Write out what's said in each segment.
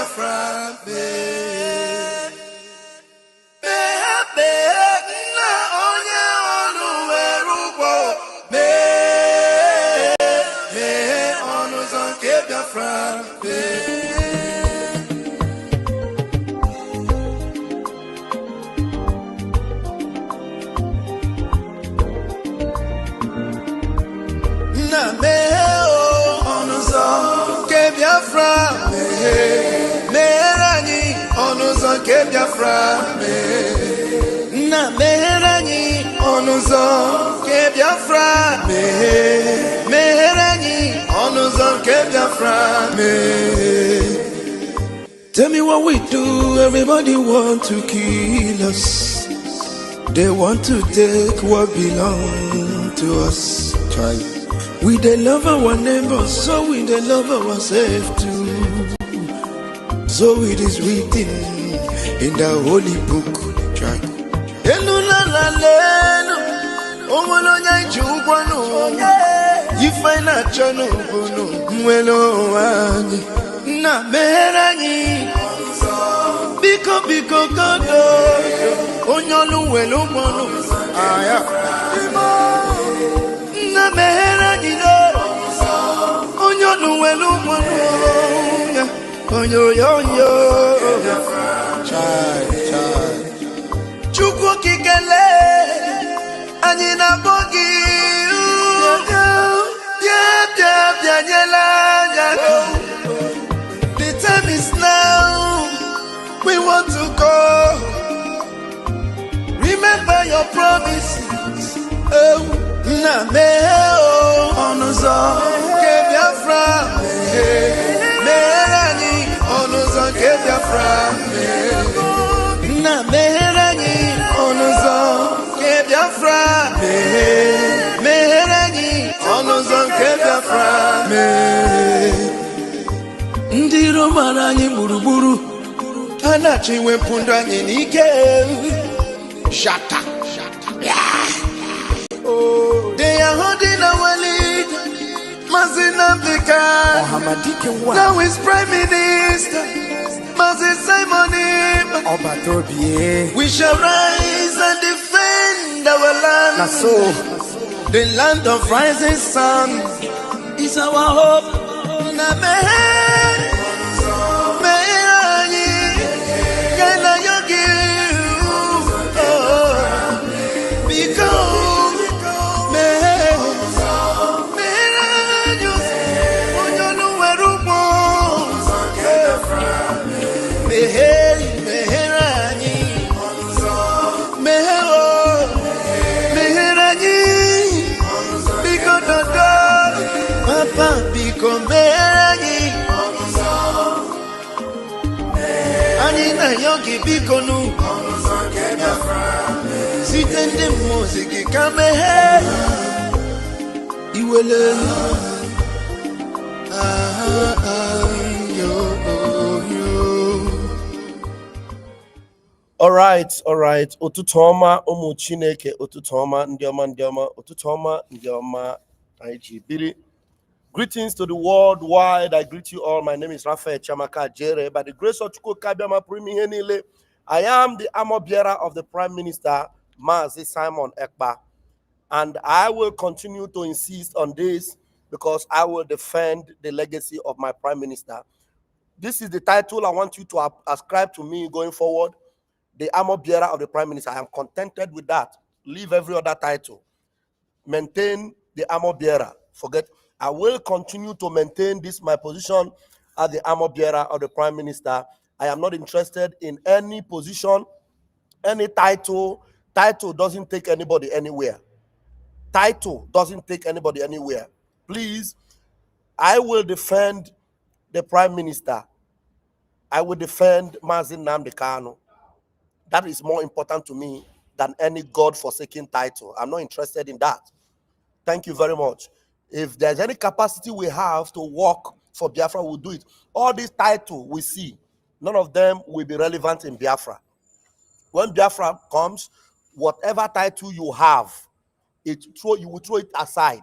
Biafra na meherani onuzo ke Biafra meherani onuzo ke Biafra. Tell me what we do, everybody want to kill us. They want to take what belongs to us. Try. We they love our neighbors, so we they love ourselves too. So it is written in the holy book. Try. You find a channel, na meherani biko godo onyolu welu bono aya na meherani no onyolu welu bono onyo chai chukwu kikele anyị na bogi the time is now, we want to go. Remember your promises. Oh, na me onuzo ke Biafra meherani onuzo ke Biafra na meherani onuzo ke Biafra meherani onuzo ke Biafra Ndi Roma anyị gburugburu anachi wepụ ndụ anyị n'ike. Shaka. Oh, they are holding our lead. Nnamdi Kanu. Now he's Prime Minister. Simon. We shall rise and defend our land. The land of rising sun is our hope. Yogi bikonu sitende muziki kamehe iwele All right. Otutoma umu Chineke, otutoma ndioma, otutoma ndioma IGBiri. Greetings to the worldwide. I greet you all. My name is Raphael Chamaka Jere. By the grace of Chukwu Kabiama Primihenile, I am the armor bearer of the Prime Minister, Mazi Simon Ekpa. And I will continue to insist on this because I will defend the legacy of my Prime Minister. This is the title I want you to ascribe to me going forward. The armor bearer of the Prime Minister. I am contented with that. Leave every other title. Maintain the armor bearer. Forget. I will continue to maintain this, my position as the armor bearer of the Prime Minister. I am not interested in any position, any title. Title doesn't take anybody anywhere. Title doesn't take anybody anywhere. Please, I will defend the Prime Minister. I will defend Nnamdi Kanu. That is more important to me than any God-forsaken title. I'm not interested in that. Thank you very much. If there's any capacity we have to work for Biafra, we'll do it. All these titles we see, none of them will be relevant in Biafra. When Biafra comes, whatever title you have, you will throw it aside,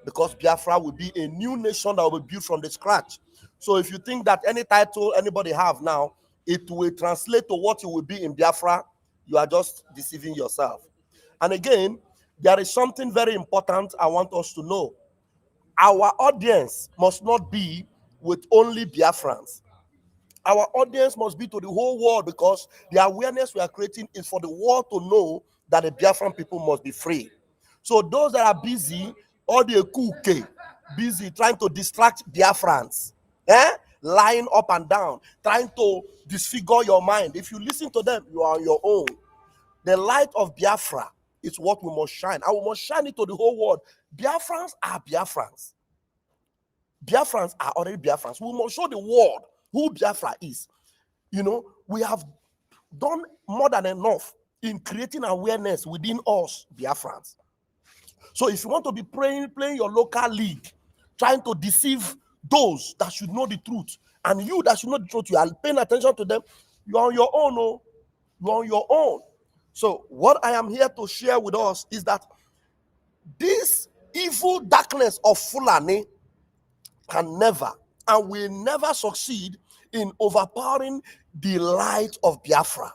because Biafra will be a new nation that will be built from the scratch. So if you think that any title anybody have now, it will translate to what you will be in Biafra, you are just deceiving yourself. And again, there is something very important I want us to know. Our audience must not be with only Biafrans. Our audience must be to the whole world, because the awareness we are creating is for the world to know that the Biafran people must be free. So those that are busy, all the Ekuke, busy trying to distract Biafrans, lying up and down, trying to disfigure your mind. If you listen to them, you are on your own. The light of Biafra is what we must shine. And we must shine it to the whole world. Biafrans are Biafrans. Biafrans are already Biafrans. We must show the world who Biafra is. You know, we have done more than enough in creating awareness within us, Biafrans. So if you want to be playing your local league, trying to deceive those that should know the truth, and you that should know the truth, you are paying attention to them, you are on your own. Oh, you are on your own. So what I am here to share with us is that this evil darkness of Foolani can never and will never succeed in overpowering the light of Biafra.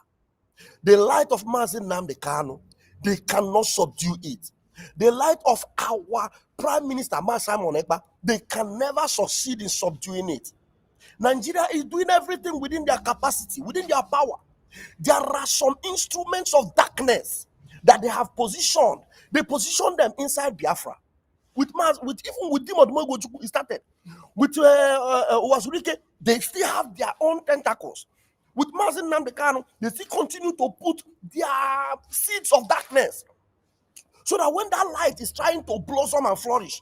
The light of Nnamdi Kanu, they cannot subdue it. The light of our Prime Minister, Simon Ekpa, they can never succeed in subduing it. Nigeria is doing everything within their capacity, within their power. There are some instruments of darkness that they have positioned. They position them inside Biafra. Even with Dimod Mogochukwu, started. With Wazurike, they still have their own tentacles. With Nnamdi Kanu, they still continue to put their seeds of darkness. So that when that light is trying to blossom and flourish,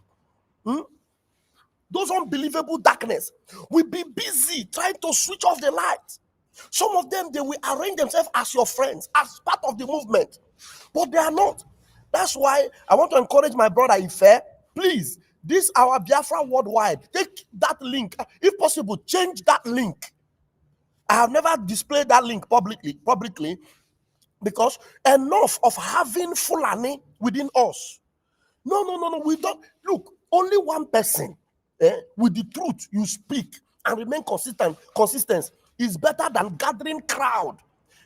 those unbelievable darkness will be busy trying to switch off the light. Some of them, they will arrange themselves as your friends, as part of the movement, but they are not. That's why I want to encourage my brother Ife, please, this our Biafra worldwide, take that link. If possible, change that link. I have never displayed that link publicly, because enough of having Foolani within us. No, we don't. Look, only one person with the truth you speak and remain consistent is better than gathering crowd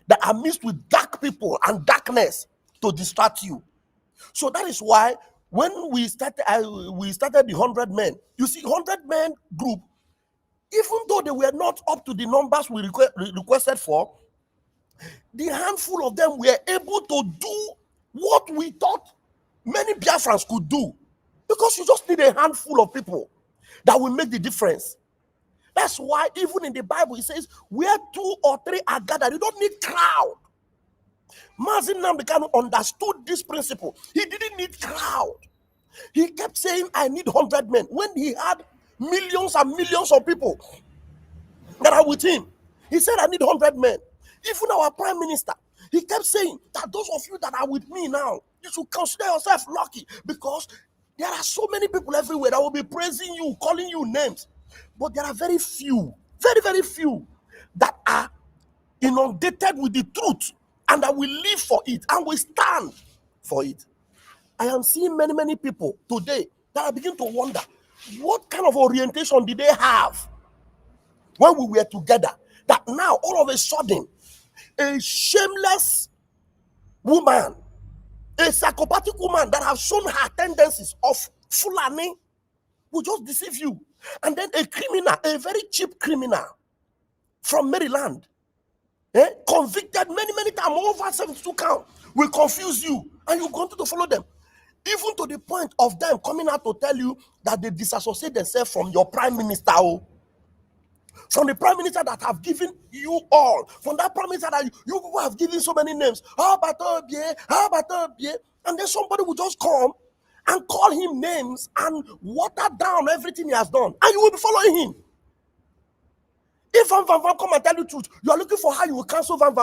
that are mixed with dark people and darkness to distract you. So that is why when we started the 100 men, you see, 100 men group, even though they were not up to the numbers we requested for, the handful of them were able to do what we thought many Biafrans could do. Because you just need a handful of people that will make the difference. That's why even in the Bible it says, where 2 or 3 are gathered, you don't need crowd. Nnamdi Kanu understood this principle. He didn't need crowd. He kept saying, I need 100 men. When he had millions and millions of people that are with him, he said, I need 100 men. Even our prime minister, he kept saying that those of you that are with me now, you should consider yourself lucky, because there are so many people everywhere that will be praising you, calling you names. But there are very few, very, very few that are inundated with the truth and that will live for it and will stand for it. I am seeing many, many people today that I begin to wonder, what kind of orientation did they have when we were together, that now all of a sudden a shameless woman, a psychopathic woman that has shown her tendencies of Foolani will just deceive you. And then a criminal, a very cheap criminal from Maryland, convicted many, many times, over 72 counts, will confuse you and you continue to follow them. Even to the point of them coming out to tell you that they disassociate themselves from your prime minister. From the prime minister that have given you all, from that prime minister that you people have given so many names, how about and then somebody will just come and call him names and water down everything he has done, and you will be following him. If Van come and tell you the truth, you are looking for how you will cancel Van.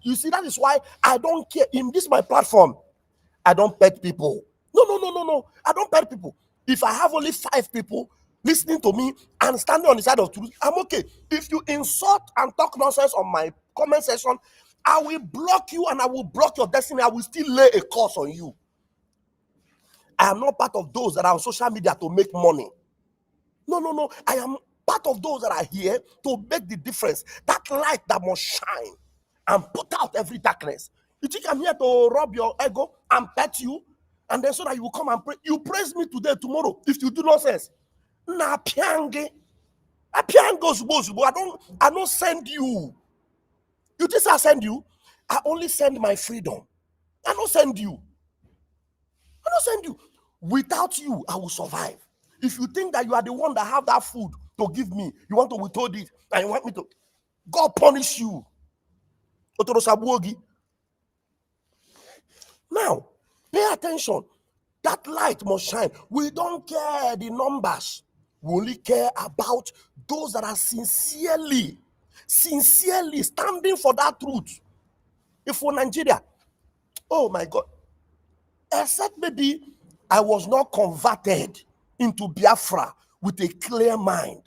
You see, that is why I don't care. In this my platform, I don't pet people. No. I don't pet people. If I have only 5 people listening to me and standing on the side of truth, I'm okay. If you insult and talk nonsense on my comment section, I will block you and I will block your destiny. I will still lay a curse on you. I am not part of those that are on social media to make money. No. I am part of those that are here to make the difference. That light that must shine and put out every darkness. You think I'm here to rob your ego and pet you, and then so that you will come and pray? You praise me today, tomorrow. If you do nonsense, na piange, a piango's I don't send you. You think I send you? I only send my freedom. I don't send you. I don't send you. Without you, I will survive. If you think that you are the one that have that food to give me, you want to withhold it, and you want me to, God punish you. Now, pay attention. That light must shine. We don't care the numbers. We only care about those that are sincerely standing for that truth. If for Nigeria, oh my God, except maybe I was not converted into Biafra with a clear mind,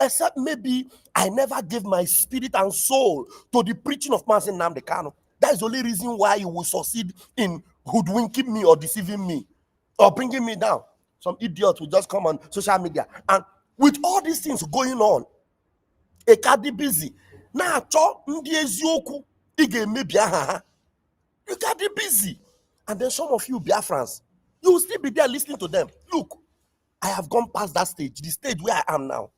except maybe I never gave my spirit and soul to the preaching of Nnamdi Kanu. That is the only reason why you will succeed in hoodwinking me or deceiving me or bringing me down. Some idiots will just come on social media, and with all these things going on, a cardi busy. Now, you got be busy. And then some of you Biafrans, you will still be there listening to them. Look, I have gone past that stage, the stage where I am now.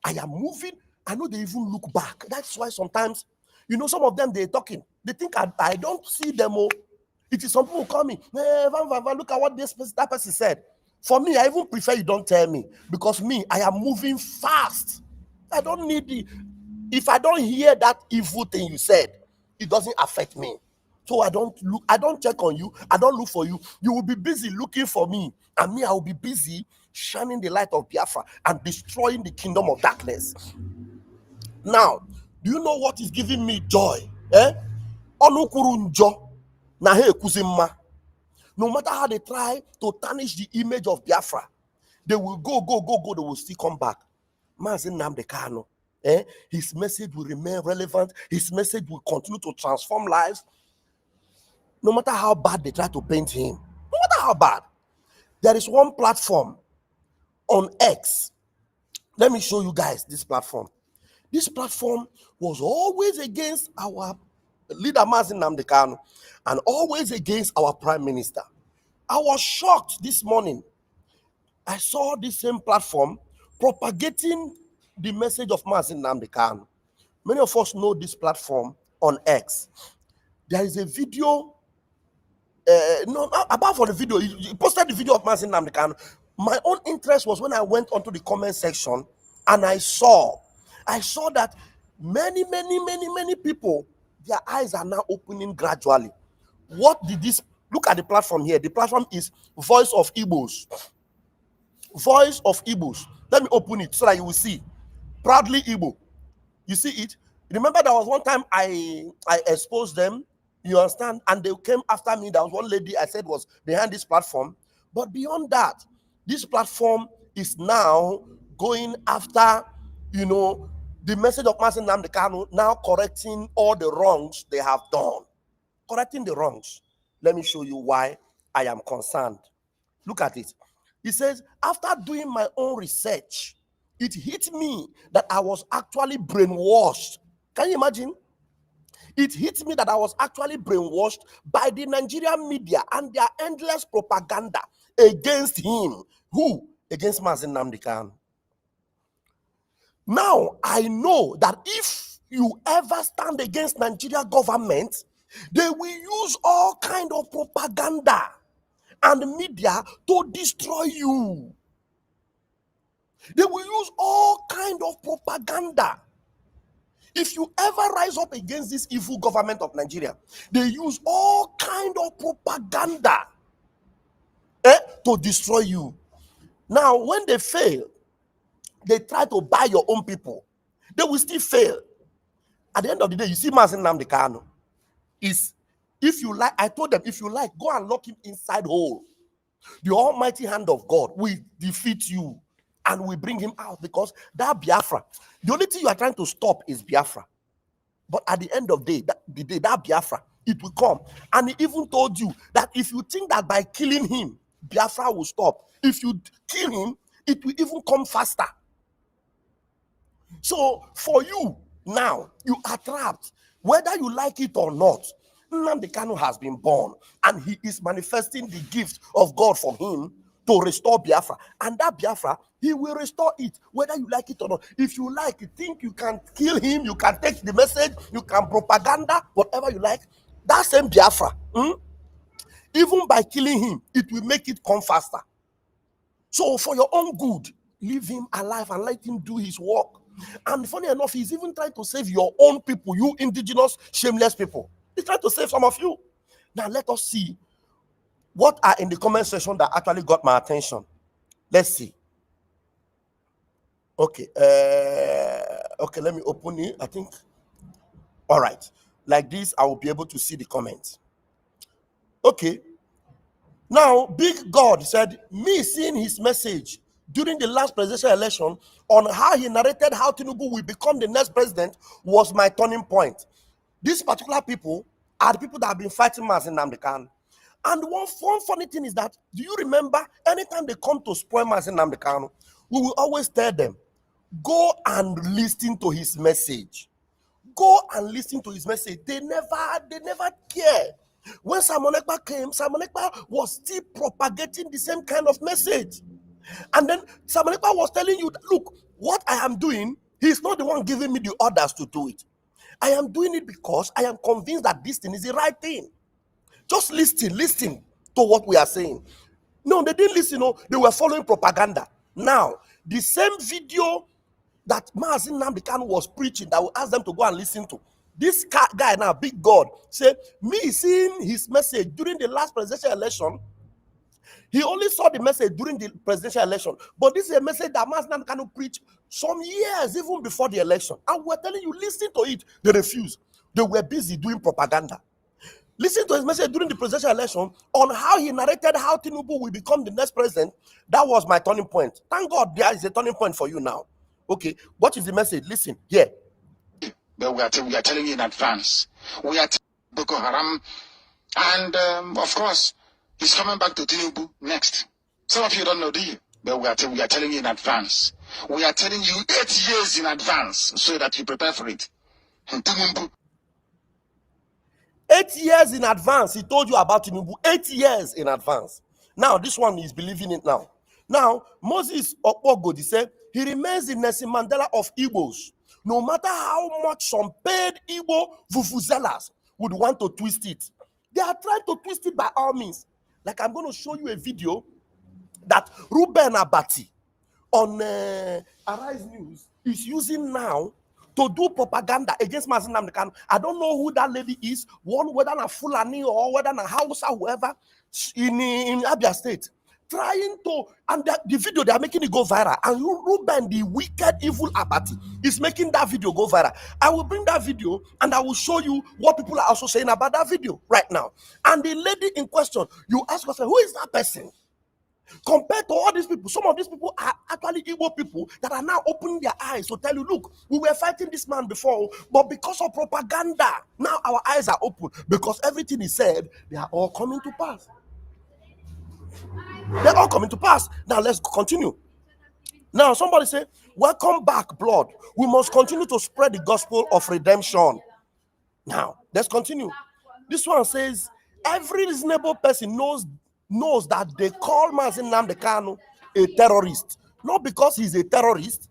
I am moving. I know they even look back. That's why sometimes, some of them, they're talking. They think I don't see them. Oh, it is some people who call me, look at what that person said. For me, I even prefer you don't tell me, because me, I am moving fast. I don't need if I don't hear that evil thing you said, it doesn't affect me. So I don't check on you, I don't look for you. You will be busy looking for me, and me, I will be busy shining the light of Biafra and destroying the kingdom of darkness. Now, do you know what is giving me joy? No matter how they try to tarnish the image of Biafra, they will go, they will still come back. Nnamdi Kanu, his message will remain relevant. His message will continue to transform lives. No matter how bad they try to paint him, no matter how bad. There is one platform on X. Let me show you guys this platform. This platform was always against our leader, Nnamdi Kanu, and always against our prime minister. I was shocked this morning. I saw this same platform propagating the message of Nnamdi Kanu. Many of us know this platform on X. There is a video. Apart from the video, he posted the video of Nnamdi Kanu. My own interest was when I went onto the comment section and I saw that many people, their eyes are now opening gradually. What did this? Look at the platform here. The platform is Voice of Igbos. Voice of Igbos. Let me open it so that you will see. Proudly Igbo. You see it? Remember, there was one time I exposed them, you understand, and they came after me. There was one lady I said was behind this platform. But beyond that, this platform is now going after, the message of Nnamdi Kanu, now correcting all the wrongs they have done. Correcting the wrongs. Let me show you why I am concerned. Look at it. He says, after doing my own research, it hit me that I was actually brainwashed. Can you imagine? It hit me that I was actually brainwashed by the Nigerian media and their endless propaganda against him. Who? Against Nnamdi Kanu. Now, I know that if you ever stand against Nigeria government, they will use all kind of propaganda and media to destroy you. They will use all kind of propaganda. If you ever rise up against this evil government of Nigeria, they use all kind of propaganda to destroy you. Now, when they fail, they try to buy your own people. They will still fail. At the end of the day, you see Nnamdi Kanu is, if you like, I told them, if you like, go and lock him inside hole. The almighty hand of God will defeat you and will bring him out, because that Biafra, the only thing you are trying to stop is Biafra. But at the end of the day, that Biafra, it will come. And he even told you that if you think that by killing him, Biafra will stop, if you kill him, it will even come faster. So for you now, you are trapped, whether you like it or not. Nnamdi Kanu has been born, and he is manifesting the gift of God for him to restore Biafra. And that Biafra, he will restore it, whether you like it or not. If you like, you think you can kill him, you can take the message, you can propaganda, whatever you like. That same Biafra, even by killing him, it will make it come faster. So for your own good, leave him alive and let him do his work. And funny enough, he's even trying to save your own people, you indigenous, shameless people. He's trying to save some of you. Now let us see what are in the comment section that actually got my attention. Let's see. Okay. Okay, let me open it. I think. All right. Like this, I will be able to see the comments. Okay. Now, Big God said, me seeing his message during the last presidential election on how he narrated how Tinubu will become the next president was my turning point. These particular people are the people that have been fighting Mazi Nnamdi Kanu. And one funny thing is that, do you remember, anytime they come to spoil Mazi Nnamdi Kanu, we will always tell them, go and listen to his message. Go and listen to his message. They never care. When Simon Ekpa came, Simon Ekpa was still propagating the same kind of message. And then Simon Ekpa was telling you, look, what I am doing, he's not the one giving me the orders to do it. I am doing it because I am convinced that this thing is the right thing. Just listen to what we are saying. No, they didn't listen. No, they were following propaganda. Now, the same video that Mazi Nnamdi Kanu was preaching that we asked them to go and listen to. This guy now, Big God, said, me seeing his message during the last presidential election, he only saw the message during the presidential election. But this is a message that Mazi Nnamdi Kanu preached some years even before the election. And we're telling you, listen to it. They refused. They were busy doing propaganda. Listen to his message during the presidential election on how he narrated how Tinubu will become the next president. That was my turning point. Thank God there is a turning point for you now. Okay, what is the message? Listen, here. But we are telling you in advance. We are Boko Haram, and of course, he's coming back to Tinubu next. Some of you don't know, do you? But we are telling you in advance. We are telling you 8 years in advance so that you prepare for it. 8 years in advance, he told you about Tinubu. 8 years in advance. Now, this one is believing it now. Now, Moses Okpogodi said, he remains the Nelson Mandela of Igbos. No matter how much some paid Igbo vuvuzelas would want to twist it, they are trying to twist it by all means. Like, I'm going to show you a video that Ruben Abati on Arise News is using now to do propaganda against Mazi Nnamdi Kanu. I don't know who that lady is, whether a Foolani or whether a Hausa, whoever, in Abia State, trying to, and the video, they are making it go viral. And Ruben, the wicked, evil Abati, is making that video go viral. I will bring that video and I will show you what people are also saying about that video right now. And the lady in question, you ask yourself, who is that person? Compared to all these people, some of these people are actually Igbo people that are now opening their eyes to tell you, look, we were fighting this man before, but because of propaganda, now our eyes are open. Because everything he said, they are all coming to pass. They're all coming to pass. Now let's continue. Now somebody say, welcome back, blood. We must continue to spread the gospel of redemption. Now, let's continue. This one says, every reasonable person knows that they call Mazi Nnamdi Kanu a terrorist. Not because he's a terrorist.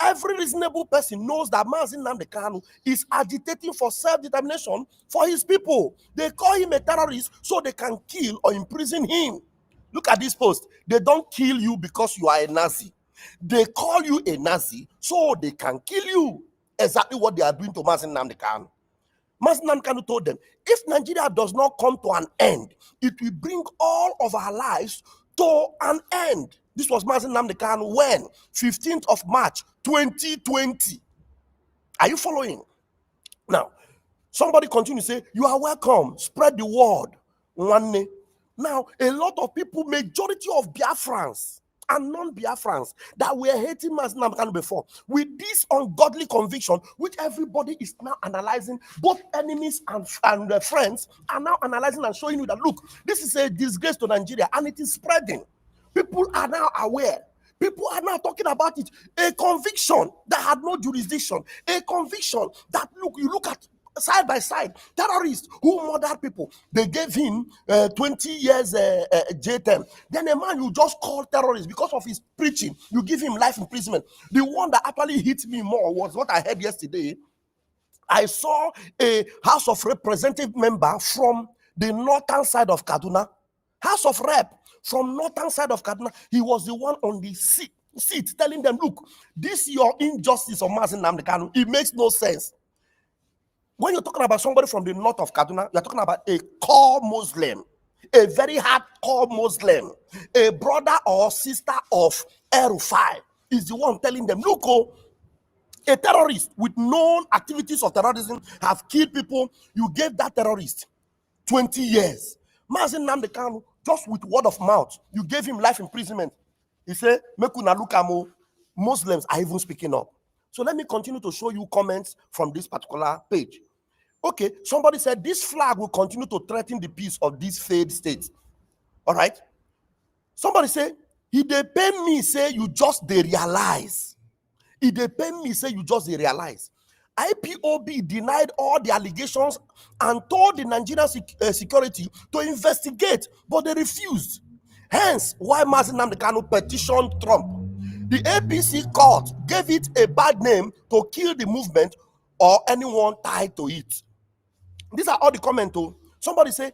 Every reasonable person knows that Mazi Nnamdi Kanu is agitating for self-determination for his people. They call him a terrorist so they can kill or imprison him. Look at this post. They don't kill you because you are a Nazi. They call you a Nazi so they can kill you. Exactly what they are doing to Mazi Nnamdi Kanu. Mazi Nnamdi Kanu told them, if Nigeria does not come to an end, it will bring all of our lives to an end. This was Mazi Nnamdi Kanu when? 15th of March, 2020. Are you following? Now, somebody continue to say, you are welcome. Spread the word. Now, a lot of people, majority of Biafrans and non-Biafrans that were hating Mazi Nnamdi Kanu before, with this ungodly conviction, which everybody is now analyzing, both enemies and friends are now analyzing and showing you that, look, this is a disgrace to Nigeria and it is spreading. People are now aware. People are now talking about it. A conviction that had no jurisdiction. A conviction that, look, you look at side by side, terrorists who murdered people. They gave him 20 years jail term. Then a man you just call terrorist because of his preaching, you give him life imprisonment. The one that actually hit me more was what I heard yesterday. I saw a House of Representative member from the northern side of Kaduna. House of Rep from northern side of Kaduna. He was the one on the seat telling them, look, this your injustice of Nnamdi Kanu, it makes no sense. When you're talking about somebody from the north of Kaduna, you're talking about a core Muslim, a very hardcore Muslim, a brother or sister of El-Rufai is the one telling them, look, oh, a terrorist with known activities of terrorism have killed people. You gave that terrorist 20 years. Nnamdi Kanu, just with word of mouth, you gave him life imprisonment. He said, Mekuna Lukamo, Muslims are even speaking up. So let me continue to show you comments from this particular page. Okay, somebody said this flag will continue to threaten the peace of these failed states. All right. Somebody say, he dey pain me, say you just dey realize. It depends me, say you just realize. IPOB denied all the allegations and told the Nigerian security to investigate, but they refused. Hence, why Nnamdi Kanu petitioned Trump. The APC court gave it a bad name to kill the movement or anyone tied to it. These are all the comments. Somebody say,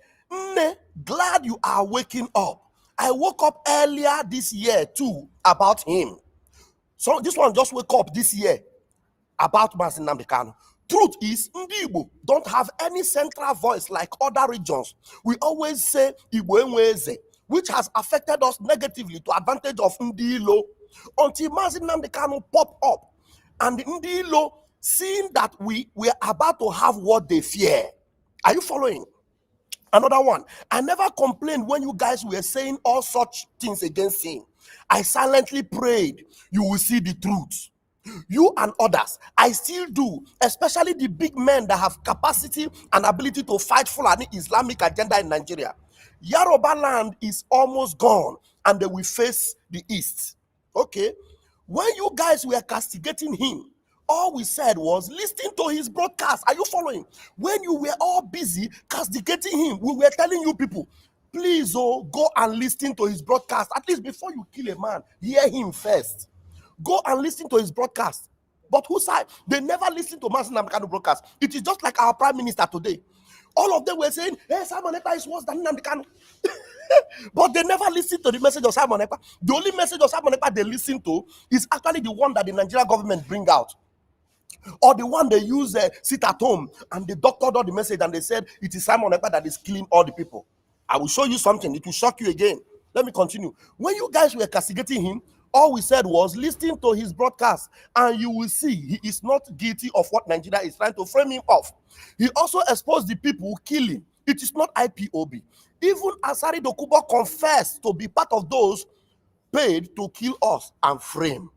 glad you are waking up. I woke up earlier this year too about him. So this one just wake up this year about Nnamdi Kanu. Truth is, Ndi Igbo don't have any central voice like other regions. We always say Igbo Enweze, which has affected us negatively to advantage of Ndi Ilo. Until Nnamdi Kanu pop up, and the Ndi Ilo, seeing that we are about to have what they fear. Are you following? Another one. I never complained when you guys were saying all such things against him. I silently prayed you will see the truth. You and others, I still do, especially the big men that have capacity and ability to fight Foolani Islamic agenda in Nigeria. Yoruba land is almost gone and they will face the East. Okay? When you guys were castigating him, all we said was listen to his broadcast. Are you following? When you were all busy castigating him, we were telling you people, please go and listen to his broadcast. At least before you kill a man, hear him first. Go and listen to his broadcast. But who said they never listen to Nnamdi Kanu broadcast? It is just like our prime minister today. All of them were saying, hey, Simon Ekpa is worse than Nnamdi Kanu. But they never listen to the message of Simon Ekpa. The only message of Simon Ekpa they listen to is actually the one that the Nigerian government bring out. Or the one they use sit at home and they doctored all the message and they said it is Simon Ekpa that is killing all the people. I will show you something. It will shock you again. Let me continue. When you guys were castigating him, all we said was listen to his broadcast and you will see he is not guilty of what Nigeria is trying to frame him off. He also exposed the people who kill him. It is not IPOB. Even Asari Dokubo confessed to be part of those paid to kill us and frame.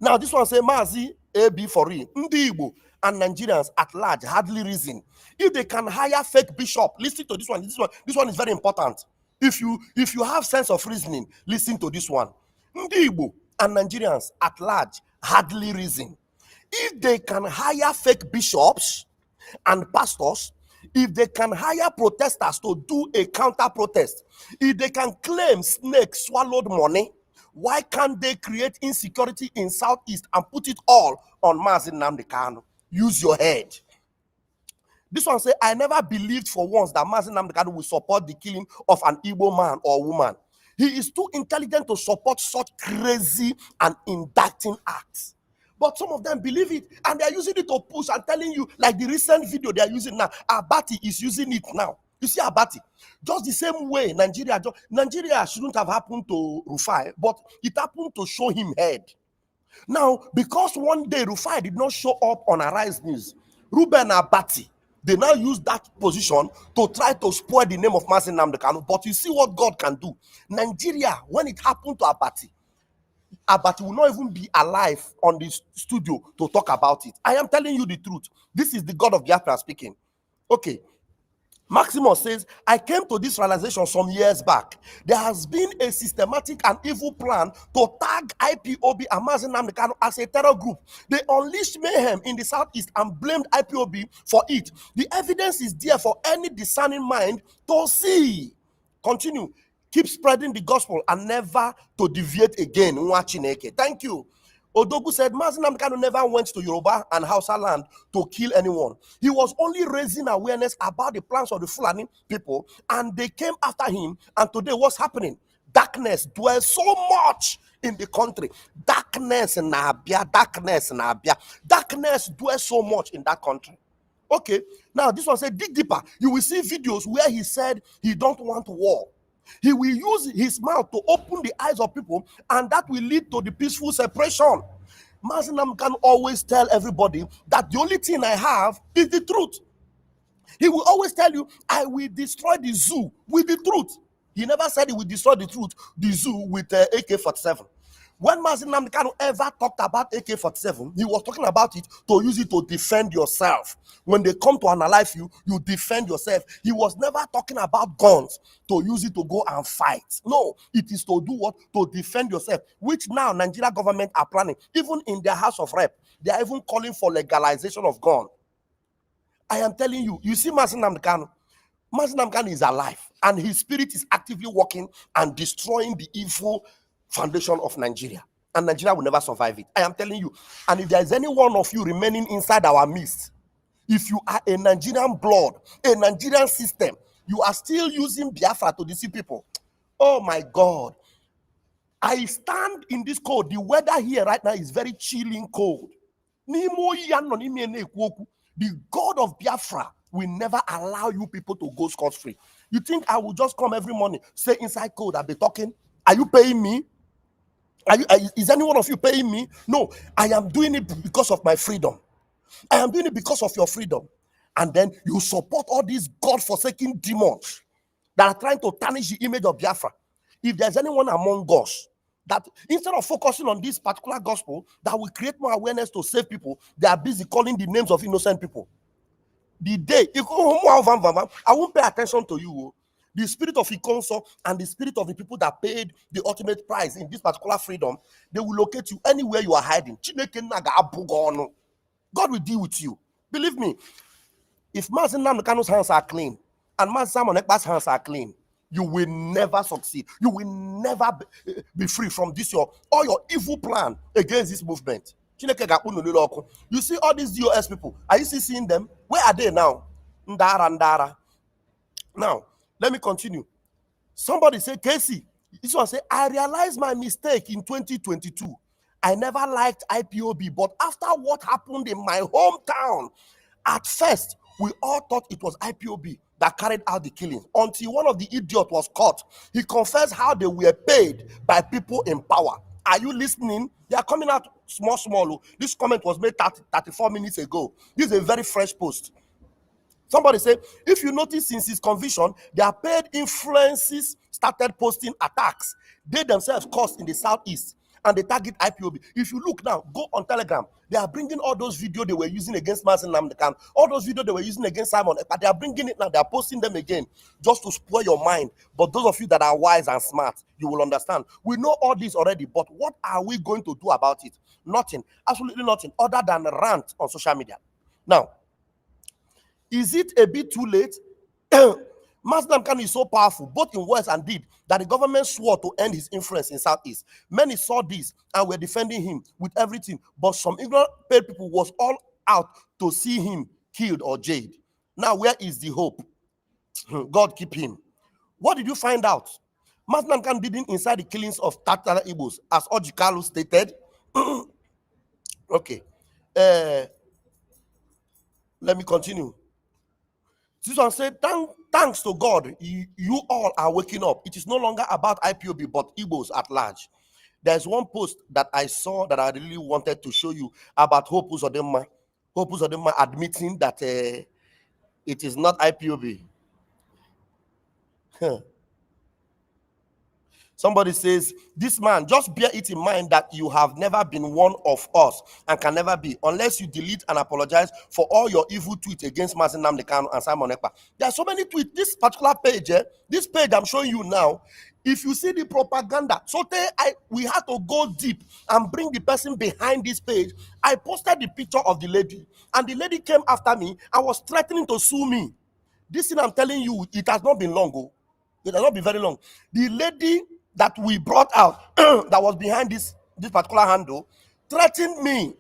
Now this one say Mazi AB for real. Ndi Igbo and Nigerians at large hardly reason. If they can hire fake bishop, listen to this one. This one is very important. If you have sense of reasoning, listen to this one. Ndi Igbo and Nigerians at large hardly reason. If they can hire fake bishops and pastors, if they can hire protesters to do a counter protest, if they can claim snakes swallowed money, why can't they create insecurity in Southeast and put it all on Nnamdi Kanu? Use your head. This one say, I never believed for once that Nnamdi Kanu will support the killing of an Igbo man or woman. He is too intelligent to support such crazy and indicting acts. But some of them believe it and they are using it to push and telling you, like the recent video they are using now, Abati is using it now. You see Abati, just the same way Nigeria shouldn't have happened to Rufai, but it happened to show him head. Now, because one day Rufai did not show up on Arise News, Ruben Abati, they now use that position to try to spoil the name of Nnamdi Kanu. But you see what God can do. Nigeria, when it happened to Abati will not even be alive on the studio to talk about it. I am telling you the truth. This is the God of Biafra speaking. Okay. Maximus says, I came to this realization some years back. There has been a systematic and evil plan to tag IPOB and Nnamdi Kanu as a terror group. They unleashed mayhem in the southeast and blamed IPOB for it. The evidence is there for any discerning mind to see. Continue. Keep spreading the gospel and never to deviate again. Thank you. Odogu said, Nnamdi Kanu never went to Yoruba and Hausa land to kill anyone. He was only raising awareness about the plans of the Foolani people, and they came after him. And today, what's happening? Darkness dwells so much in the country. Darkness in Abia, darkness dwells so much in that country. Okay, now this one said, dig deeper. You will see videos where he said he don't want war. He will use his mouth to open the eyes of people, and that will lead to the peaceful separation. Nnamdi can always tell everybody that the only thing I have is the truth. He will always tell you, I will destroy the zoo with the truth. He never said he will destroy the zoo with AK-47. When Nnamdi Kanu ever talked about AK-47, he was talking about it to use it to defend yourself. When they come to analyze you, you defend yourself. He was never talking about guns to use it to go and fight. No, it is to do what? To defend yourself, which now Nigeria government are planning. Even in their House of Rep, they are even calling for legalization of gun. I am telling you, you see Nnamdi Kanu. Nnamdi Kanu is alive, and his spirit is actively working and destroying the evil foundation of Nigeria, and Nigeria will never survive it. I am telling you. And if there is any one of you remaining inside our midst, if you are a Nigerian blood, a Nigerian system, you are still using Biafra to deceive people. Oh my God. I stand in this cold. The weather here right now is very chilling cold. The God of Biafra will never allow you people to go scot-free. You think I will just come every morning, stay inside cold, I'll be talking? Are you paying me? Is any one of you paying me? No, I am doing it because of my freedom. I am doing it because of your freedom. And then you support all these God-forsaken demons that are trying to tarnish the image of Biafra. If there's anyone among us that instead of focusing on this particular gospel that will create more awareness to save people, they are busy calling the names of innocent people. The day I won't pay attention to you. The spirit of Ikonso and the spirit of the people that paid the ultimate price in this particular freedom, they will locate you anywhere you are hiding. God will deal with you. Believe me, if Nnamdi Kanu's hands are clean and Simon Ekpa's hands are clean, you will never succeed. You will never be free from this all your evil plan against this movement. You see all these DOS people, are you still seeing them? Where are they now? Ndara. Now, let me continue. Somebody say, Casey, this one say, I realized my mistake in 2022. I never liked IPOB, but after what happened in my hometown, at first, we all thought it was IPOB that carried out the killing until one of the idiots was caught. He confessed how they were paid by people in power. Are you listening? They are coming out small. This comment was made 34 minutes ago. This is a very fresh post. Somebody say, if you notice since his conviction, their paid influences started posting attacks. They themselves caused in the southeast, and they target IPOB. If you look now, go on Telegram. They are bringing all those videos they were using against Nnamdi Kanu, all those videos they were using against Simon, but they are bringing it now. They are posting them again just to spoil your mind. But those of you that are wise and smart, you will understand. We know all this already, but what are we going to do about it? Nothing, absolutely nothing, other than rant on social media. Now, is it a bit too late? Nnamdi Kanu is so powerful, both in words and deed, that the government swore to end his influence in Southeast. Many saw this and were defending him with everything, but some ignorant paid people was all out to see him killed or jailed. Now, where is the hope? God keep him. What did you find out? Nnamdi Kanu didn't incite the killings of Tatara Igbos, as Ojikalu stated. Okay. Let me continue. This one said, thanks to God, you all are waking up. It is no longer about IPOB, but Igbos at large. There's one post that I saw that I really wanted to show you about Hope Uzodinma. Hope Uzodinma admitting that it is not IPOB. Somebody says, this man, just bear it in mind that you have never been one of us and can never be unless you delete and apologize for all your evil tweets against Nnamdi Kanu and Simon Ekpa. There are so many tweets. This particular page, this page I'm showing you now, if you see the propaganda, we had to go deep and bring the person behind this page. I posted the picture of the lady, and the lady came after me and was threatening to sue me. This thing I'm telling you, it has not been long ago. It has not been very long. The lady that we brought out that was behind this particular handle threatened me.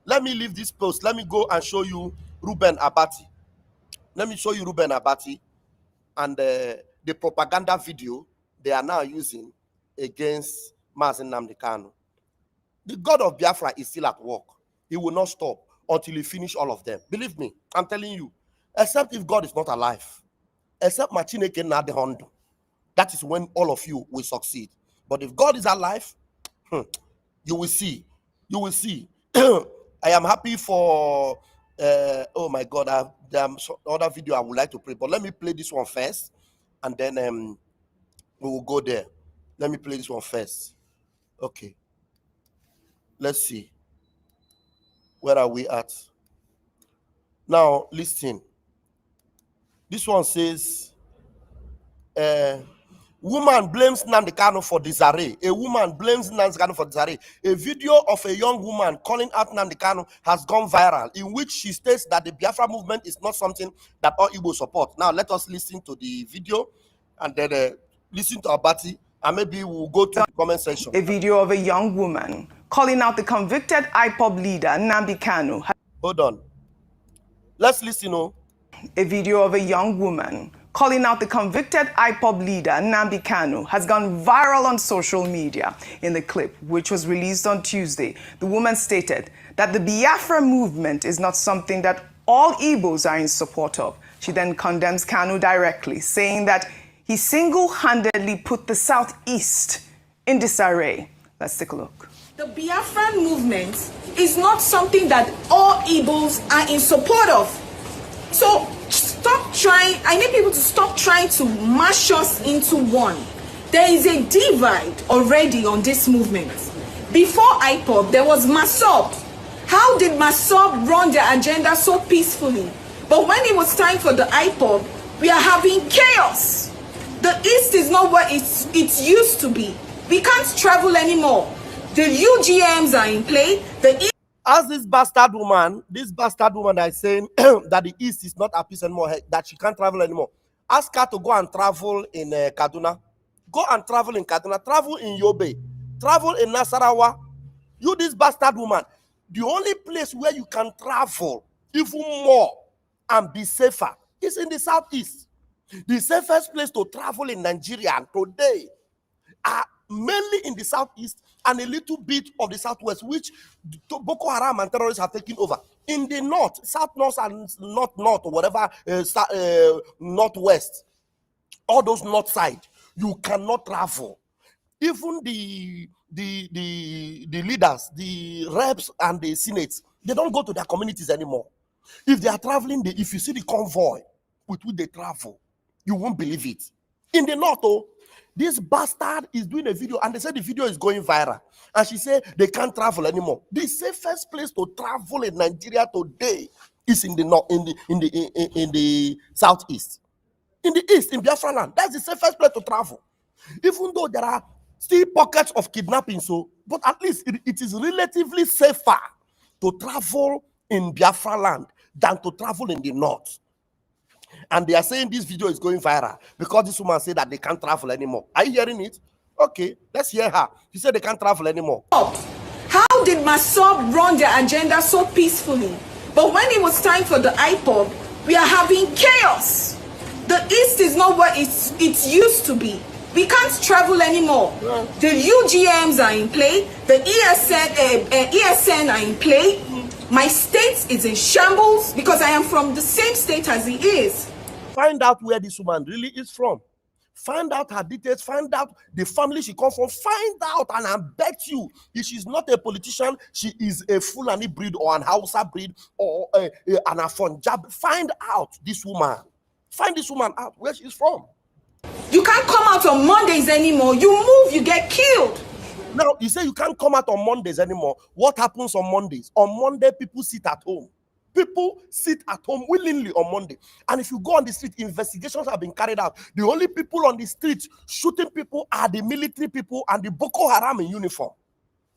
Let me leave this post. Let me go and show you Ruben Abati. Let me show you Ruben Abati and the propaganda video they are now using against Nnamdi Kanu. The God of Biafra is still at work. He will not stop until he finish all of them. Believe me, I'm telling you. Except if God is not alive. Except Machineke Nade Hondo. That is when all of you will succeed. But if God is alive, you will see. You will see. I am happy for, oh my God, there's other video I would like to play. But let me play this one first. And then we will go there. Let me play this one first. Okay. Let's see. Where are we at? Now, listen. This one says, woman blames Nnamdi Kanu for disarray. A woman blames Nnamdi Kanu for disarray. A video of a young woman calling out Nnamdi Kanu has gone viral, in which she states that the Biafra movement is not something that all Igbo support. Now, let us listen to the video and then listen to Abati, and maybe we'll go to the comment section. A video of a young woman calling out the convicted IPOB leader, Nnamdi Kanu. Hold on. Let's listen. A video of a young woman calling out the convicted IPOB leader, Nnamdi Kanu, has gone viral on social media. In the clip, which was released on Tuesday, the woman stated that the Biafra movement is not something that all Igbos are in support of. She then condemns Kanu directly, saying that he single-handedly put the Southeast in disarray. Let's take a look. The Biafran movement is not something that all Igbos are in support of. So stop trying, I need people to stop trying to mash us into one. There is a divide already on this movement. Before IPOB, there was Masob. How did Masob run their agenda so peacefully? But when it was time for the IPOB, we are having chaos. The East is not what it used to be. We can't travel anymore. The UGMs are in play. As this bastard woman that is saying that the East is not at peace anymore, that she can't travel anymore, ask her to go and travel in Kaduna. Go and travel in Kaduna. Travel in Yobe. Travel in Nasarawa. You, this bastard woman, the only place where you can travel even more and be safer is in the Southeast. The safest place to travel in Nigeria today are mainly in the Southeast and a little bit of the Southwest, which Boko Haram and terrorists have taken over. In the North, South, North, and North, or whatever, Northwest, all those North side, you cannot travel. Even the leaders, the reps and the senates, they don't go to their communities anymore. If they are traveling, if you see the convoy with which they travel, you won't believe it. In the North, this bastard is doing a video, and they said the video is going viral. And she said they can't travel anymore. The safest place to travel in Nigeria today is in the north, in the Southeast, in the East, in Biafra land. That's the safest place to travel. Even though there are still pockets of kidnapping, but at least it is relatively safer to travel in Biafra land than to travel in the North. And they are saying this video is going viral because this woman said that they can't travel anymore. Are you hearing it? Okay, let's hear her. She said they can't travel anymore. How did Masob run their agenda so peacefully? But when it was time for the IPOB, we are having chaos. The East is not what it used to be. We can't travel anymore. Yeah. The UGMs are in play. The ESN are in play. My state is in shambles because I am from the same state as he is. Find out where this woman really is from. Find out her details. Find out the family she comes from. Find out, and I bet you, if she's not a politician, she is a Foolani breed or an Hausa breed or an Afonjab. Find out this woman. Find this woman out where she's from. You can't come out on Mondays anymore. You move, you get killed. Now, you say you can't come out on Mondays anymore. What happens on Mondays? On Monday, people sit at home. People sit at home willingly on Monday. And if you go on the street, investigations have been carried out. The only people on the street shooting people are the military people and the Boko Haram in uniform.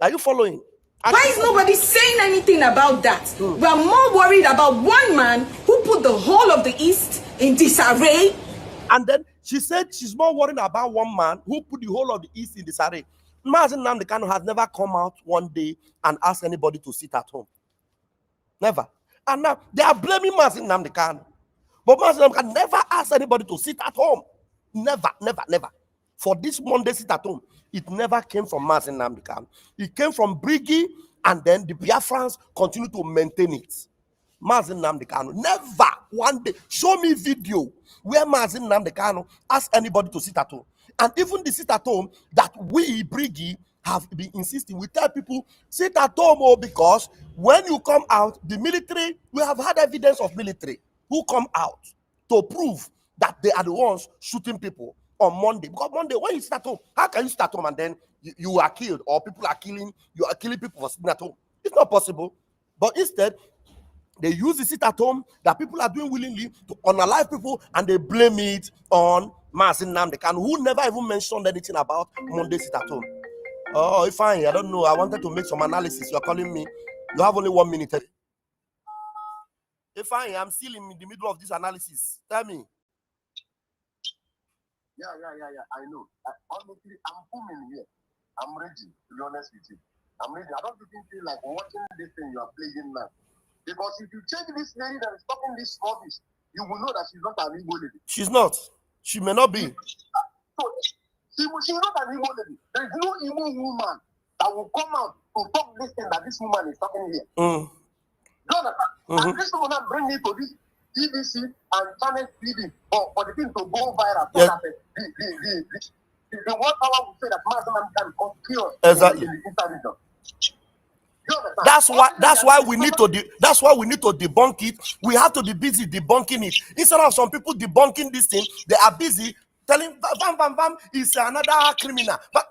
Are you following? Why is nobody saying anything about that? We are more worried about one man who put the whole of the East in disarray. And then she said she's more worried about one man who put the whole of the East in disarray. Nnamdi Kanu has never come out one day and asked anybody to sit at home. Never. And now they are blaming Nnamdi Kanu. But Nnamdi Kanu never asked anybody to sit at home. Never, never, never. For this Monday sit at home, it never came from Nnamdi Kanu. It came from Briggy, and then the Biafrans continue to maintain it. Nnamdi Kanu never one day show me video where Nnamdi Kanu asked anybody to sit at home. And even the sit at home that we, Briggy, have been insisting, we tell people, sit at home, because when you come out, the military, we have had evidence of military who come out to prove that they are the ones shooting people on Monday. Because Monday, when you sit at home, how can you sit at home and then you are killed, or people are killing, you are killing people for sitting at home? It's not possible. But instead, they use the sit at home that people are doing willingly to unalive people, and they blame it on Nnamdi Kanu, who never even mentioned anything about Monday sit at home. Oh, fine. I don't know. I wanted to make some analysis. You're calling me. You have only 1 minute. Fine. I'm still in the middle of this analysis. Tell me. Yeah. I know. Honestly, I'm booming here. I'm ready, to be honest with you. I'm ready. I don't even feel like watching this thing you are playing now. Because if you check this lady that is talking this rubbish, you will know that she's not an Igbo lady. She's not. She may not be. So, she's not an Igbo lady. There is no Igbo woman that will come out to talk this thing that this woman is talking here. You understand? And this woman bring me to this BBC and Channel TV for the thing to go viral. So that the one power will say that Nnamdi can cure exactly. In the internet. That's why we need to debunk it. We have to be busy debunking it. Instead of some people debunking this thing, they are busy telling Bam is another criminal. But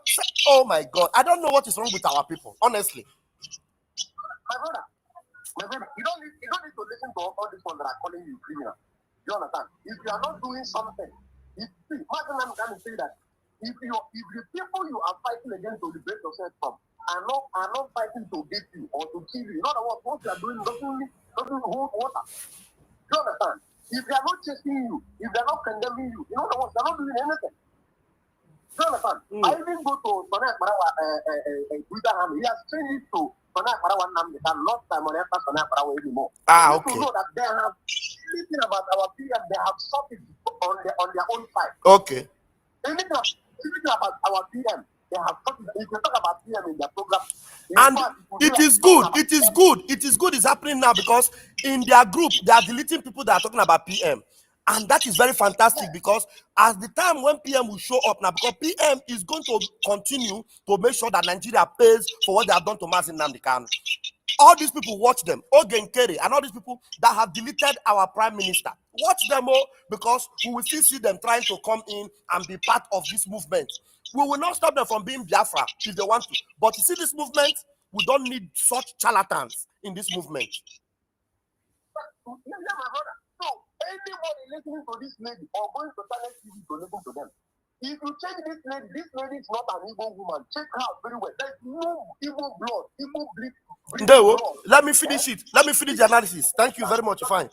oh my God, I don't know what is wrong with our people, honestly. My brother, you don't need to listen to all these ones that are calling you criminal. You understand? If you are not doing something, Nnamdi can say that if the people you are fighting against to liberate yourself from are not fighting to get you or to kill you. In other words, what you are doing doesn't hold water. You understand? If they are not chasing you, if they are not condemning you, in other words, they are not doing anything. You understand? I even go to Sonai Parawa, he has changed it to Sonai Parawa Nnamdi Kanu, not Sonai Parawa anymore. Okay. To know that they have anything about our period, they have sorted on their own side. Okay. Anything about our PM, they have talked. If you talk about PM in their program, and it is good. It is good. It is good. It's happening now, because in their group they are deleting people that are talking about PM, and that is very fantastic. Because as the time when PM will show up now, because PM is going to continue to make sure that Nigeria pays for what they have done to Nnamdi Kanu. All these people, watch them, Ogen Kerry, and all these people that have deleted our prime minister. Watch them all, because we will still see them trying to come in and be part of this movement. We will not stop them from being Biafra if they want to. But you see this movement, we don't need such charlatans in this movement. Yeah, my brother. So, anybody listening to this lady or going to Channel TV to listen to them, if you check this lady is not an Igbo woman. Check her out very well. There's no Igbo blood, Igbo blood. Let me finish it. Let me finish the analysis. Thank you very much. Fine.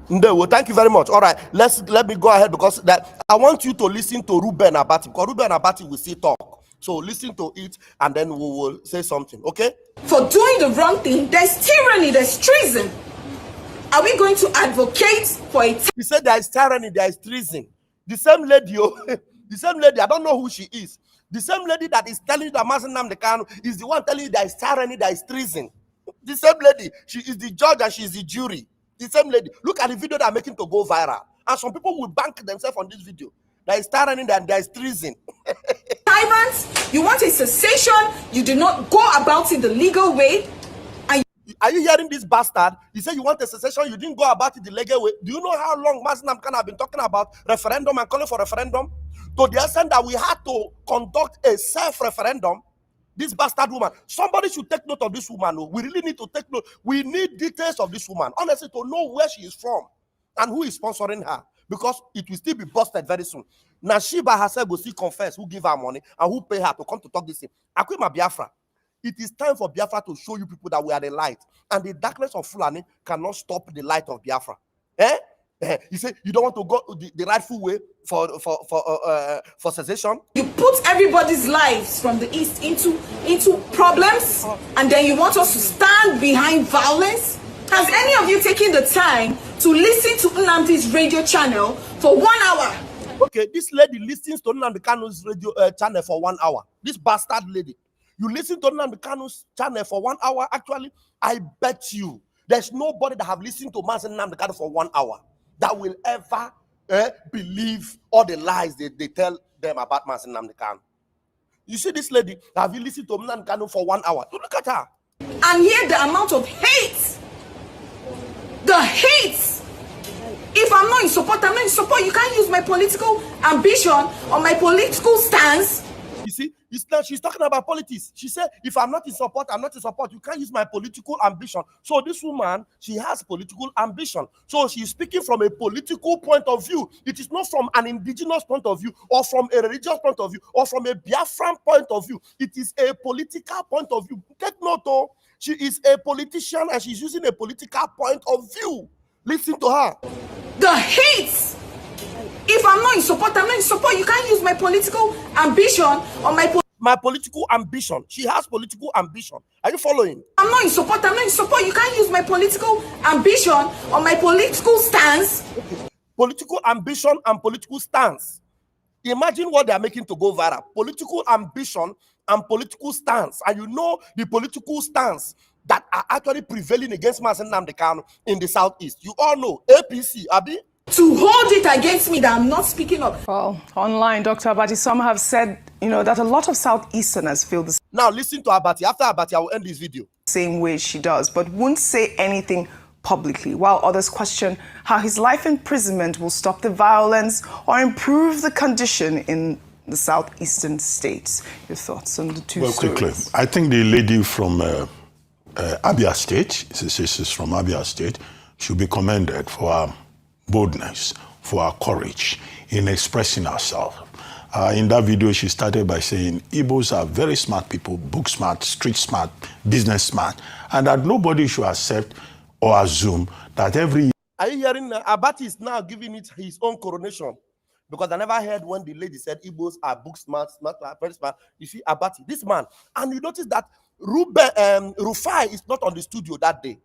Ndewo, thank you very much. All right, let me go ahead, because that I want you to listen to Ruben Abati, because Ruben Abati will still talk. So listen to it, and then we will say something. Okay? For doing the wrong thing, there's tyranny, there's treason. Are we going to advocate for it? He said there is tyranny, there is treason. The same lady, the same lady, I don't know who she is. The same lady that is telling you that Nnamdi Kanu is the one telling you there is tyranny, there is treason. The same lady, she is the judge and she is the jury. The same lady. Look at the video they are making to go viral. And some people will bank themselves on this video. There is tyranny and there is treason. Tyrants, you want a cessation, you do not go about it the legal way. And Are you hearing this bastard? He said you want a secession, you didn't go about it the legal way. Do you know how long Nnamdi Kanu have been talking about referendum and calling for referendum? To the extent that we had to conduct a self-referendum. This bastard woman, somebody should take note of this woman. We really need to take note. We need details of this woman, honestly, to know where she is from and who is sponsoring her, because it will still be busted very soon. Now she by herself will still confess who give her money and who pay her to come to talk this thing. Akwema Biafra, it is time for Biafra to show you people that we are the light, and the darkness of Foolani cannot stop the light of Biafra. You say you don't want to go the rightful way for secession. You put everybody's lives from the east into problems, and then you want us to stand behind violence. Has any of you taken the time to listen to Nnamdi's radio channel for 1 hour? Okay, this lady listens to Nnamdi Kanu's radio channel for 1 hour. This bastard lady, you listen to Nnamdi Kanu's channel for 1 hour. Actually, I bet you there's nobody that have listened to Nnamdi Kanu for 1 hour that will ever believe all the lies they tell them about Nnamdi Kanu. You see this lady, have you listened to Nnamdi Kanu for 1 hour? Look at her. And yet the amount of hate, the hate. If I'm not in support, I'm not in support. You can't use my political ambition or my political stance. You see, she's talking about politics. She said, if I'm not in support, I'm not in support. You can't use my political ambition. So this woman, she has political ambition. So she's speaking from a political point of view. It is not from an indigenous point of view or from a religious point of view or from a Biafran point of view. It is a political point of view. Take note, though. She is a politician and she's using a political point of view. Listen to her. The hate. If I'm not in support, I'm not in support. You can't use my political ambition or my political ambition. She has political ambition. Are you following? I'm not in support. I'm not in support. You can't use my political ambition or my political stance. Political ambition and political stance. Imagine what they are making to go viral. Political ambition and political stance. And you know the political stance that are actually prevailing against Nnamdi Kanu in the southeast. You all know APC, Abi. To hold it against me that I'm not speaking up. Well, online, Dr. Abati, some have said, that a lot of Southeasterners feel the Now listen to Abati. After Abati, I will end this video. Same way she does, but won't say anything publicly, while others question how his life imprisonment will stop the violence or improve the condition in the southeastern states. Your thoughts on the two stories? Quickly, I think the lady from Abia State, she's from Abia State, should be commended for her boldness, for her courage in expressing herself. In that video, she started by saying Igbos are very smart people, book smart, street smart, business smart, and that nobody should accept or assume that every... Are you hearing? Abati is now giving it his own coronation. Because I never heard when the lady said Igbos are book smart, very smart. You see, Abati, this man. And you notice that Rufai is not on the studio that day.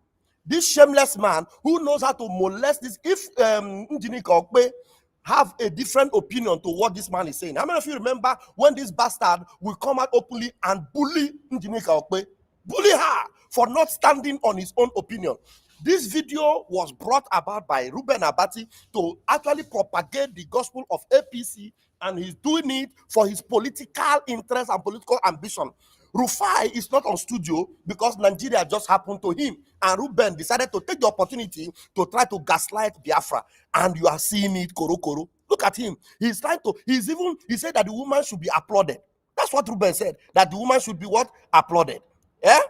This shameless man who knows how to molest this. If Nnamdi Kanu have a different opinion to what this man is saying. How many of you remember when this bastard will come out openly and bully Nnamdi Kanu? Bully her for not standing on his own opinion. This video was brought about by Ruben Abati to actually propagate the gospel of APC, and he's doing it for his political interest and political ambition. Rufai is not on studio because Nigeria just happened to him, and Ruben decided to take the opportunity to try to gaslight Biafra, and you are seeing it, Koro. Look at him. He's trying to, he said that the woman should be applauded. That's what Ruben said, that the woman should be what? Applauded. Yeah?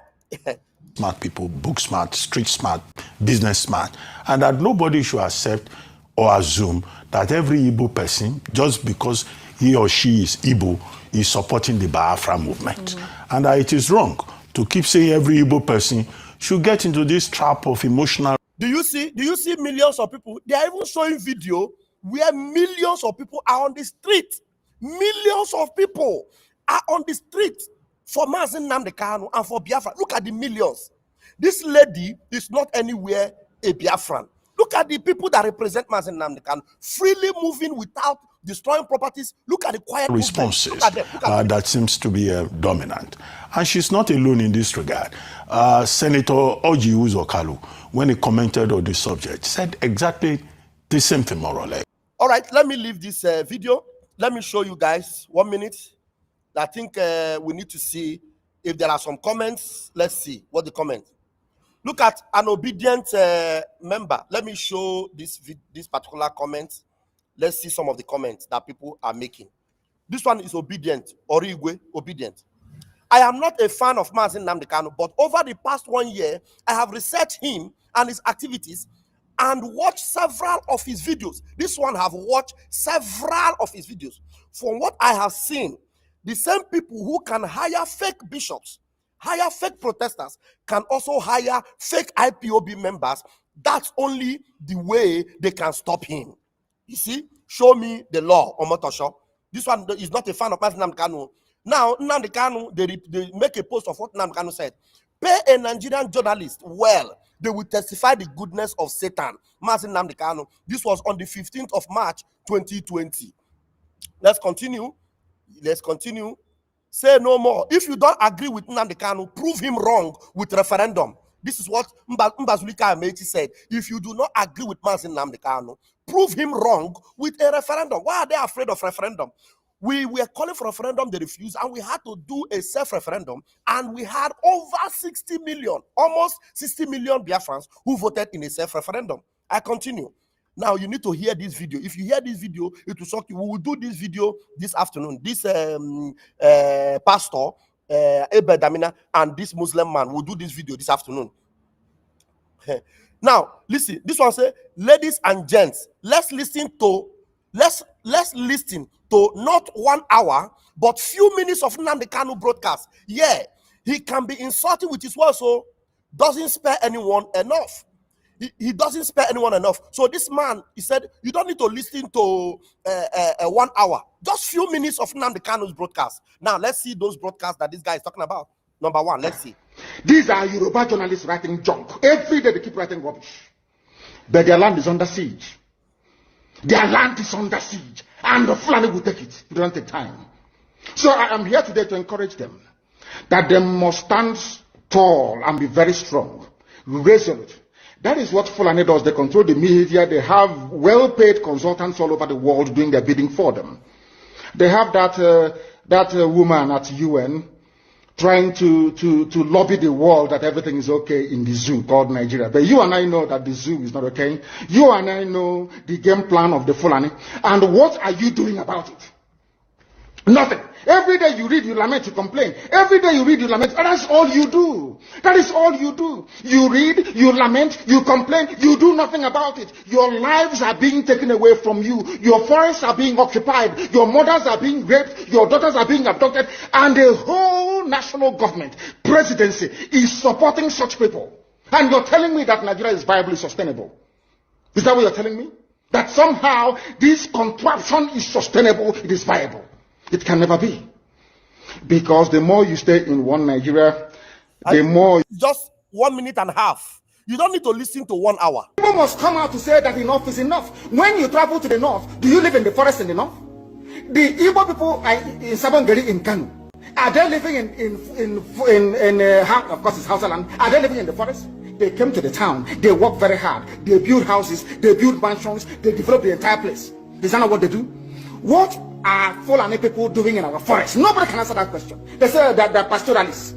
Smart people, book smart, street smart, business smart, and that nobody should accept or assume that every Igbo person, just because he or she is Igbo, is supporting the Biafra movement. And it is wrong to keep saying every Igbo person should get into this trap of emotional... Do you see millions of people? They are even showing video where millions of people are on the street. Millions of people are on the street for Nnamdi Kanu and for Biafra. Look at the millions. This lady is not anywhere a Biafran. Look at the people that represent Nnamdi Kanu, freely moving without destroying properties. Look at the quiet responses. Look at them. That seems to be dominant. And she's not alone in this regard. Senator Oji Uzokalu, when he commented on this subject, said exactly the same thing, more or less. All right, let me leave this video. Let me show you guys 1 minute. I think we need to see if there are some comments. Let's see what the comments. Look at an obedient member. Let me show this particular comment. Let's see some of the comments that people are making. This one is obedient, Origwe, obedient. I am not a fan of Nnamdi Kanu, but over the past 1 year, I have researched him and his activities and watched several of his videos. This one have watched several of his videos. From what I have seen, the same people who can hire fake bishops, hire fake protesters, can also hire fake IPOB members. That's only the way they can stop him. You see, show me the law, Omotosho. This one is not a fan of Nnamdi Kanu. Now, Nnamdi Kanu, they make a post of what Nnamdi Kanu said. Pay a Nigerian journalist well, they will testify the goodness of Satan. Nnamdi Kanu. This was on the 15th of March, 2020. Let's continue. Let's continue. Say no more. If you don't agree with Nnamdi Kanu, prove him wrong with referendum. This is what Mbazulika Amechi said. If you do not agree with Nnamdi Kanu, prove him wrong with a referendum. Why are they afraid of referendum? We were calling for referendum, they refused, and we had to do a self-referendum, and we had over 60 million, almost 60 million Biafrans who voted in a self-referendum. I continue. Now, you need to hear this video. If you hear this video, it will shock you. We will do this video this afternoon. This pastor, Ebed Damina, and this Muslim man will do this video this afternoon. Now, listen. This one say, ladies and gents, let's listen to not 1 hour, but few minutes of Nnamdi Kanu broadcast. Yeah, he can be insulting with his words, so doesn't spare anyone enough. He doesn't spare anyone enough. So this man, he said, you don't need to listen to 1 hour. Just few minutes of Nnamdi Kanu's broadcast. Now, let's see those broadcasts that this guy is talking about. Number one, let's see. These are Yoruba journalists writing junk. Every day they keep writing rubbish. But their land is under siege. Their land is under siege. And the Foolani will take it. It don't take time. So I am here today to encourage them that they must stand tall and be very strong, resolute. That is what Foolani does. They control the media. They have well-paid consultants all over the world doing their bidding for them. They have that woman at UN trying to lobby the world that everything is okay in the zoo called Nigeria. But you and I know that the zoo is not okay. You and I know the game plan of the Foolani. And what are you doing about it? Nothing. Every day you read, you lament, you complain. Every day you read, you lament. And that's all you do. That is all you do. You read, you lament, you complain, you do nothing about it. Your lives are being taken away from you. Your forests are being occupied. Your mothers are being raped. Your daughters are being abducted. And the whole national government, presidency, is supporting such people. And you're telling me that Nigeria is viably sustainable. Is that what you're telling me? That somehow this contraption is sustainable, it is viable. It can never be. Because the more you stay in one Nigeria, the more... Just 1.5 minutes. You don't need to listen to 1 hour. People must come out to say that enough is enough. When you travel to the north, do you live in the forest in the north? The Igbo people in Sabongeri in Kanu, are they living in of course it's Hausa land, are they living in the forest? They came to the town, they work very hard, they build houses, they build mansions, they develop the entire place. Is that not what they do? What are Foolani people doing in our forest? Nobody can answer that question. They say that they're pastoralists.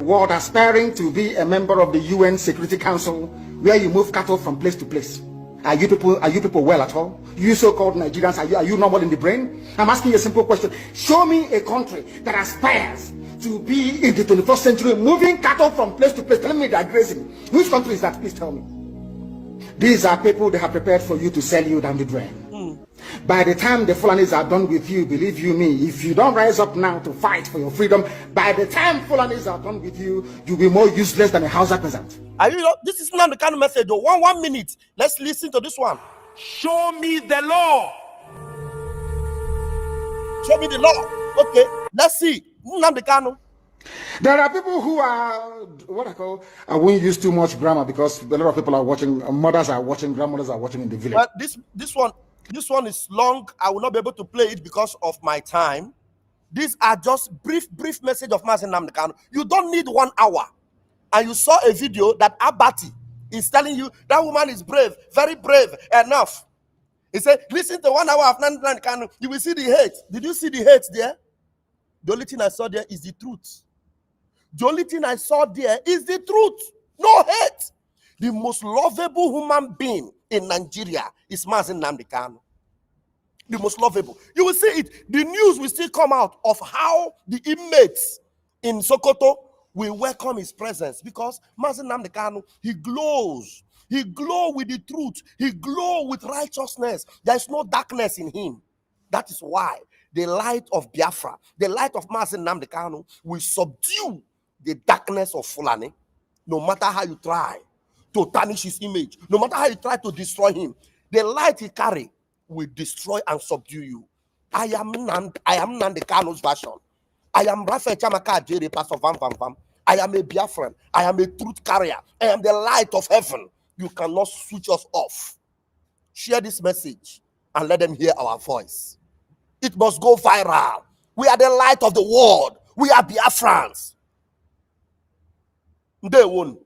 World aspiring to be a member of the UN Security Council, where you move cattle from place to place. Are you people well at all? You so-called Nigerians, are you normal in the brain? I'm asking you a simple question. Show me a country that aspires to be in the 21st century, moving cattle from place to place. Tell me they are grazing. Which country is that? Please tell me. These are people they have prepared for you to sell you down the drain. By the time the Fulanis are done with you, believe you me, if you don't rise up now to fight for your freedom, by the time Fulanis are done with you, you'll be more useless than a Hausa peasant. Are you? This is not the kind of message. Though. One minute. Let's listen to this one. Show me the law. Show me the law. Okay. Let's see. Nnamdi Kanu. There are people who are what I call, I won't use too much grammar because a lot of people are watching, mothers are watching, grandmothers are watching in the village. But this one is long. I will not be able to play it because of my time. These are just brief message of Nnamdi Kanu. You don't need 1 hour. And you saw a video that Abati is telling you that woman is brave, very brave enough. He said, listen to 1 hour of Nnamdi Kanu, you will see the hate. Did you see the hate there? The only thing I saw there is the truth. The only thing I saw there is the truth. No hate. The most lovable human being in Nigeria is Mazi Nnamdi Kanu. The most lovable. You will see it. The news will still come out of how the inmates in Sokoto will welcome his presence, because Mazi Nnamdi Kanu, he glows. He glows with the truth. He glows with righteousness. There is no darkness in him. That is why the light of Biafra, the light of Mazi Nnamdi Kanu, will subdue the darkness of Foolani. No matter how you try to tarnish his image, no matter how you try to destroy him, the light he carry will destroy and subdue you. I am Nnamdi Kanu's version. I am Raphael Chamaka Ajere, Pastor Vam Vam Vam. I am a Biafran. I am a truth carrier. I am the light of heaven. You cannot switch us off. Share this message and let them hear our voice. It must go viral. We are the light of the world. We are Biafrans. They won.